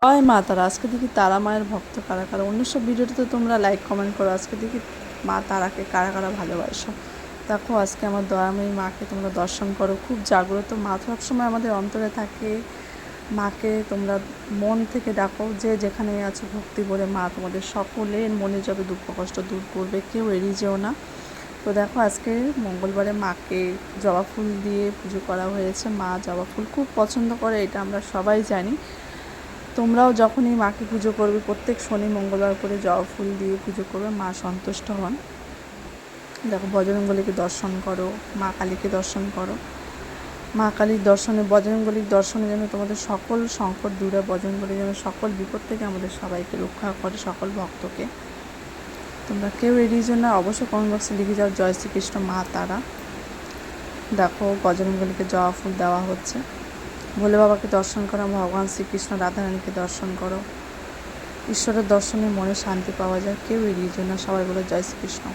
জয় মা তারা। আজকে দেখি তারা মায়ের ভক্ত কারা কারা। অন্য সব ভিডিওতে তো তোমরা লাইক কমেন্ট করো, আজকে দেখি মা তারাকে কারা কারা ভালোবাসো। দেখো আজকে আমার দয়াময়ী মাকে তোমরা দর্শন করো। খুব জাগ্রত মা, সবসময় আমাদের অন্তরে থাকে। মাকে তোমরা মন থেকে ডাকো, যে যেখানে আছো ভক্তি করে মা তোমাদের সকলের মনে যত দুঃখ কষ্ট দূর করবে, কেউ এড়িয়ে যেও না। তো দেখো আজকে মঙ্গলবারে মাকে জবা ফুল দিয়ে পুজো করা হয়েছে। মা জবা ফুল খুব পছন্দ করে, এটা আমরা সবাই জানি। তোমরাও যখনই মাকে পুজো করবে প্রত্যেক শনি মঙ্গলবার করে জবা ফুল দিয়ে পুজো করবে, মা সন্তুষ্ট হন। দেখো বজরঙ্গলীকে দর্শন করো, মা কালীকে দর্শন করো। মা কালীর দর্শনে, বজরঙ্গলীর দর্শনে যেন তোমাদের সকল সংকট দূরে, বজরঙ্গলী যেন সকল বিপদ থেকে আমাদের সবাইকে রক্ষা করে, সকল ভক্তকে। তোমরা কেউ এড়িয়ে যেও না, অবশ্যই কমেন্ট বক্সে লিখে যাও জয় শ্রীকৃষ্ণ মা তারা। দেখো বজরঙ্গলীকে জবা ফুল দেওয়া হচ্ছে। ভোলে বাবাকে দর্শন করো, ভগবান শ্রীকৃষ্ণ রাধারানীকে দর্শন করো। ঈশ্বরের দর্শনে মনে শান্তি পাওয়া যায়, কেউ এড়িয়ে যেও না। সবাই বলে জয় শ্রীকৃষ্ণ।